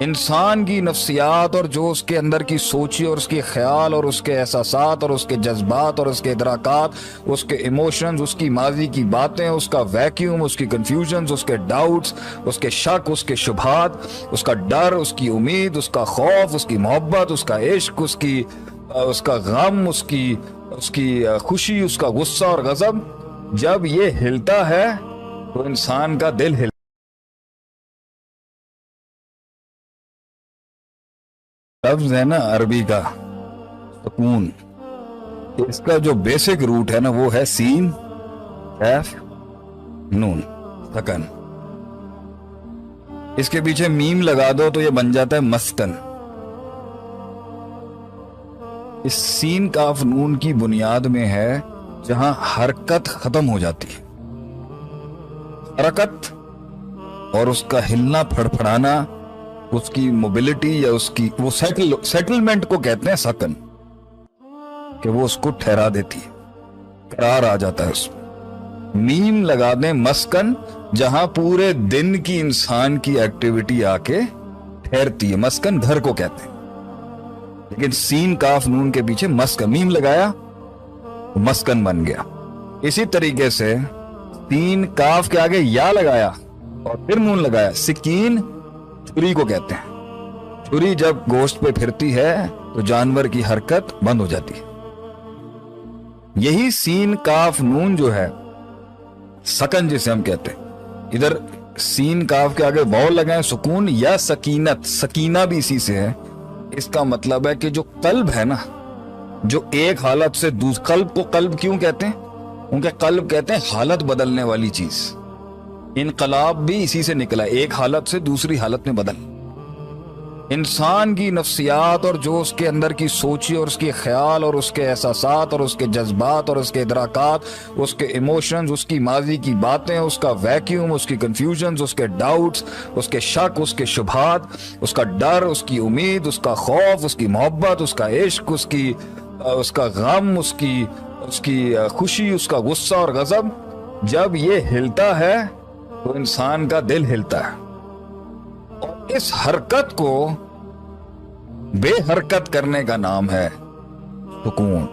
انسان کی نفسیات اور جو اس کے اندر کی سوچی اور اس کے خیال اور اس کے احساسات اور اس کے جذبات اور اس کے ادراکات، اس کے ایموشنز، اس کی ماضی کی باتیں، اس کا ویکیوم، اس کی کنفیوژنز، اس کے ڈاؤٹس، اس کے شک، اس کے شبہات، اس کا ڈر، اس کی امید، اس کا خوف، اس کی محبت، اس کا عشق، اس کا غم، اس کی خوشی، اس کا غصہ اور غضب، جب یہ ہلتا ہے تو انسان کا دل ہلتا ہے۔ لفظ ہے نا عربی کا سکون، اس کا جو بیسک روٹ ہے نا وہ ہے سین کیف نون، سکن۔ اس کے پیچھے میم لگا دو تو یہ بن جاتا ہے مسکن۔ اس سین کاف نون کی بنیاد میں ہے جہاں حرکت ختم ہو جاتی ہے، حرکت اور اس کا ہلنا پھڑپھڑانا، اس کی موبلٹی یا اس کی وہ سیٹلمنٹ کو کہتے ہیں سکن، کہ وہ اس کو ٹھہرا دیتی ہے، قرار آ جاتا ہے اس میں۔ میم لگا دیں مسکن، جہاں پورے دن کی انسان کی ایکٹیویٹی آ کے ٹھہرتی ہے، مسکن گھر کو کہتے ہیں۔ لیکن سین کاف نون کے پیچھے مسکن، میم لگایا مسکن بن گیا۔ اسی طریقے سے سین کاف کے آگے یا لگایا اور پھر نون لگایا، سکین چھری کو کہتے ہیں۔ چھری جب گوشت پہ پھرتی ہے تو جانور کی حرکت بند ہو جاتی ہے۔ یہی سین کاف نون جو ہے سکن جسے ہم کہتے ہیں، ادھر سین کاف کے آگے واو لگائیں سکون یا سکینت، سکینہ بھی اسی سے ہے۔ اس کا مطلب ہے کہ جو قلب ہے نا، جو ایک حالت سے قلب کو قلب کیوں کہتے ہیں؟ کیونکہ قلب کہتے ہیں حالت بدلنے والی چیز۔ انقلاب بھی اسی سے نکلا، ایک حالت سے دوسری حالت میں بدل۔ انسان کی نفسیات اور جو اس کے اندر کی سوچی اور اس کے خیال اور اس کے احساسات اور اس کے جذبات اور اس کے ادراکات، اس کے ایموشنز، اس کی ماضی کی باتیں، اس کا ویکیوم، اس کی کنفیوژنز، اس کے ڈاؤٹس، اس کے شک، اس کے شبہات، اس کا ڈر، اس کی امید، اس کا خوف، اس کی محبت، اس کا عشق، اس کا غم، اس کی خوشی، اس کا غصہ اور غضب، جب یہ ہلتا ہے تو انسان کا دل ہلتا ہے۔ اور اس حرکت کو بے حرکت کرنے کا نام ہے سکون۔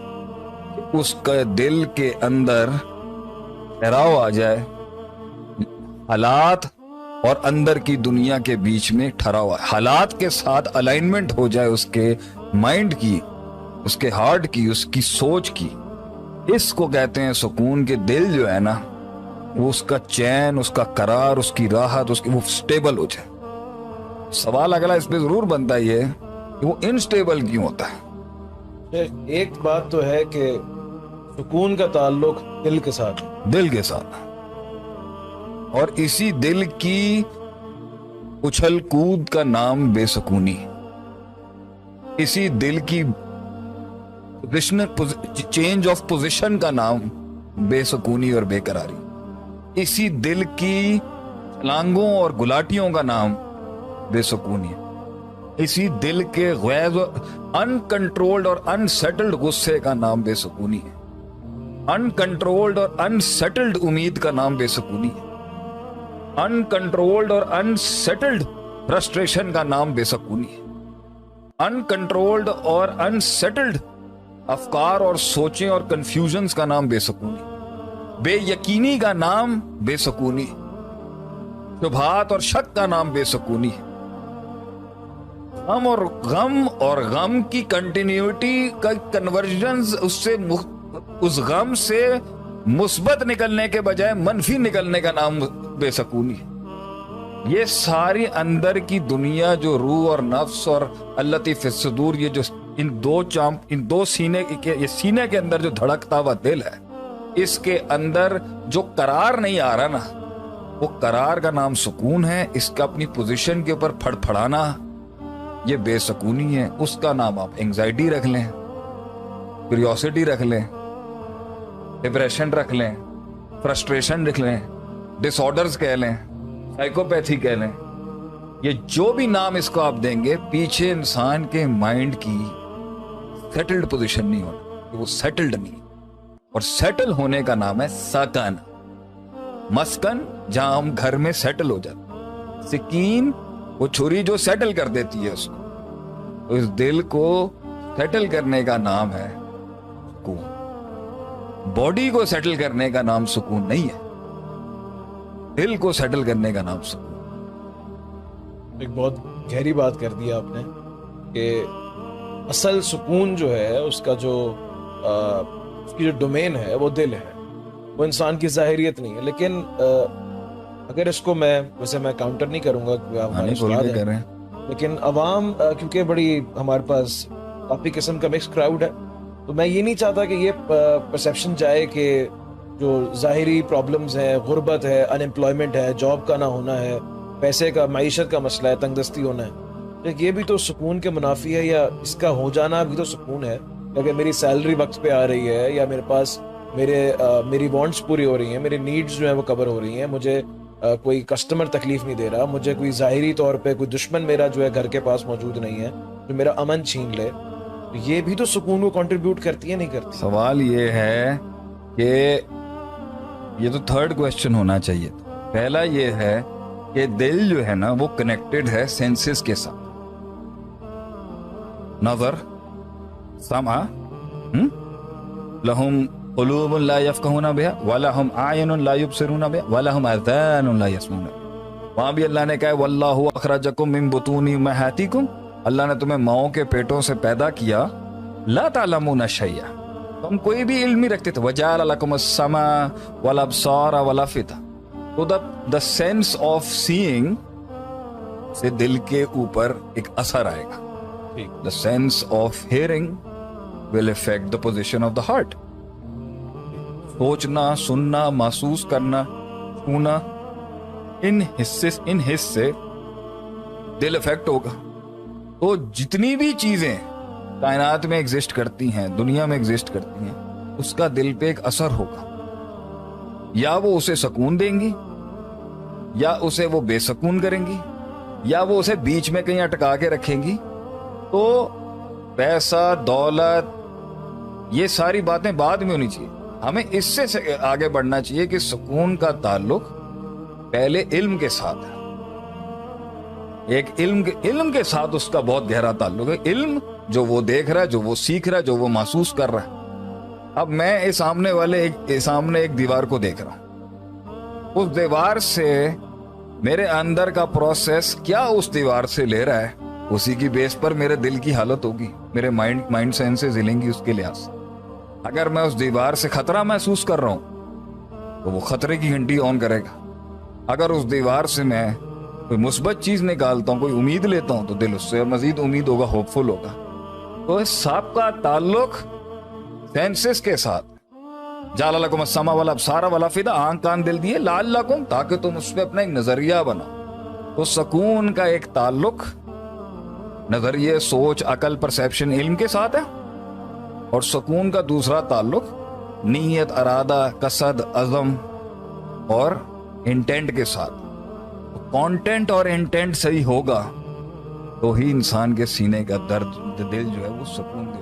اس کا دل کے اندر ٹھہراؤ آ جائے، حالات اور اندر کی دنیا کے بیچ میں ٹھہراؤ، حالات کے ساتھ الائنمنٹ ہو جائے، اس کے مائنڈ کی، اس کے ہارٹ کی، اس کی سوچ کی۔ اس کو کہتے ہیں سکون۔ کے دل جو ہے نا وہ اس کا چین، اس کا قرار، اس کی راحت، وہ سٹیبل ہو جائے۔ سوال اگلا اس پہ ضرور بنتا ہے یہ کہ وہ انسٹیبل کیوں ہوتا ہے؟ ایک بات تو ہے کہ سکون کا تعلق دل کے ساتھ، دل کے ساتھ، اور اسی دل کی اچھل کود کا نام بے سکونی، اسی دل کی چینج آف پوزیشن کا نام بے سکونی اور بے قراری، اسی دل کی چھلانگوں اور گلاٹیوں کا نام بے سکونی ہے، اسی دل کے غیظ انکنٹرولڈ اور انسیٹلڈ غصے کا نام بے سکونی ہے، انکنٹرولڈ اور انسیٹلڈ امید کا نام بے سکونی ہے، انکنٹرولڈ اور انسیٹلڈ فرسٹریشن کا نام بے سکونی ہے، انکنٹرولڈ اور انسیٹلڈ افکار اور سوچیں اور کنفیوژنز کا نام بے سکونی، بے یقینی کا نام بے سکونی، شبہات اور شک کا نام بے سکونی، غم کی کنٹینیوٹی کا کنورژنز، اس غم سے مثبت نکلنے کے بجائے منفی نکلنے کا نام بے سکونی۔ یہ ساری اندر کی دنیا جو روح اور نفس اور التی فی الصدور، یہ جو ان دو سینے کے اندر جو دھڑکتا ہوا دل ہے، اس کے اندر جو قرار نہیں آ رہا نا، وہ قرار کا نام سکون ہے۔ اس کا اپنی پوزیشن کے اوپر پھڑپھڑانا یہ بے سکونی ہے۔ اس کا نام آپ اینگزائٹی رکھ لیں، کیوریوسٹی رکھ لیں، ڈپریشن رکھ لیں، فرسٹریشن رکھ لیں، ڈس آرڈرز کہہ لیں، سائیکوپیتھی کہہ لیں، یہ جو بھی نام اس کو آپ دیں گے، پیچھے انسان کے مائنڈ کی سیٹلڈ پوزیشن نہیں ہونا، کہ وہ سیٹلڈ نہیں، اور سیٹل ہونے کا نام ہے سکن، مسکن، جہاں ہم گھر میں سیٹل ہو جاتے۔ سکین وہ چھری جو سیٹل کر دیتی ہے اس کو. تو اس دل کو سیٹل کرنے کا نام ہے سکون. باڈی کو سیٹل کرنے کا نام سکون نہیں ہے, دل کو سیٹل کرنے کا نام سکون. ایک بہت گہری بات کر دی آپ نے کہ اصل سکون جو ہے اس کا جو اس کی جو ڈومین ہے وہ دل ہے, وہ انسان کی ظاہریت نہیں ہے. لیکن اگر اس کو میں ویسے میں کاؤنٹر نہیں کروں گا کہ آپ ہمارے استاد ہیں, لیکن عوام کیونکہ بڑی ہمارے پاس کافی قسم کا مکس کراؤڈ ہے, تو میں یہ نہیں چاہتا کہ یہ پرسیپشن جائے کہ جو ظاہری پرابلمز ہیں, غربت ہے, ان امپلائمنٹ ہے, جاب کا نہ ہونا ہے, پیسے کا, معیشت کا مسئلہ ہے, تنگ دستی ہونا ہے, یہ بھی تو سکون کے منافی ہے, یا اس کا ہو جانا بھی تو سکون ہے. اگر میری سیلری وقت پہ آ رہی ہے, یا میرے پاس میری وانٹس پوری ہو رہی ہیں, میری نیڈز جو ہیں وہ کور ہو رہی ہیں, مجھے کوئی کسٹمر تکلیف نہیں دے رہا, مجھے کوئی ظاہری طور پہ کوئی دشمن میرا جو ہے گھر کے پاس موجود نہیں ہے جو میرا امن چھین لے, یہ بھی تو سکون کو کنٹریبیوٹ کرتی ہے نہیں کرتی؟ سوال یہ ہے کہ یہ تو تھرڈ کویسچن ہونا چاہیے. پہلا یہ ہے کہ دل جو ہے نا وہ کنیکٹڈ ہے سینسز کے ساتھ. نظر, سمع, لہم قلوب لا یفقہون بہا ولہم اعین لا یبصرون بہا ولہم اذان لا یسمعون بہا. وہاں بھی اللہ نے کہا واللہ اخرجکم من بطون امہاتکم, اللہ نے تمہیں ماؤں کے پیٹوں سے پیدا کیا, لا تعلمون شیئا, تم کوئی بھی علم نہیں رکھتے تھے, وجعل لکم السمع والابصار والافئدہ. تو دا سینس آف سیئنگ سے دل کے اوپر ایک اثر آئے گا. The sense of hearing will affect the position of the heart. سوچنا, سننا, محسوس کرنا, چھونا, ان حصے دل افیکٹ ہوگا. تو جتنی بھی چیزیں کائنات میں ایگزسٹ کرتی ہیں, دنیا میں ایگزسٹ کرتی ہیں, اس کا دل پہ ایک اثر ہوگا. یا وہ اسے سکون دیں گی, یا اسے وہ بے سکون کریں گی, یا وہ اسے بیچ میں کہیں اٹکا کے رکھیں گی. تو پیسہ, دولت, یہ ساری باتیں بعد میں ہونی چاہیے. ہمیں اس سے آگے بڑھنا چاہیے کہ سکون کا تعلق پہلے علم کے ساتھ ہے. ایک علم کے ساتھ اس کا بہت گہرا تعلق ہے. علم جو وہ دیکھ رہا ہے, جو وہ سیکھ رہا ہے, جو وہ محسوس کر رہا ہے. اب میں سامنے ایک دیوار کو دیکھ رہا ہوں, اس دیوار سے میرے اندر کا پروسیس کیا اس دیوار سے لے رہا ہے, اسی کی بیس پر میرے دل کی حالت ہوگی, میرے مائنڈ سینسز ہلیں گی اس کے لحاظ سے. اگر میں اس دیوار سے خطرہ محسوس کر رہا ہوں تو وہ خطرے کی گھنٹی آن کرے گا. اگر اس دیوار سے میں کوئی مثبت چیز نکالتا ہوں, کوئی امید لیتا ہوں, تو دل اس سے مزید امید ہوگا, ہوپ فل ہوگا. تو اس سب کا تعلق سینسز کے ساتھ. جعل لکم السمع والابصار والافئدہ, آنکھ کان دل دیے, لعلکم, تاکہ تم اس پہ اپنا ایک نظریہ بناؤ. تو سکون کا ایک تعلق نظریے, سوچ, عقل, پرسیپشن, علم کے ساتھ ہے, اور سکون کا دوسرا تعلق نیت, ارادہ, قصد, عزم اور انٹینٹ کے ساتھ. کانٹینٹ اور انٹینٹ صحیح ہوگا تو ہی انسان کے سینے کا درد, دل جو ہے وہ سکون دے.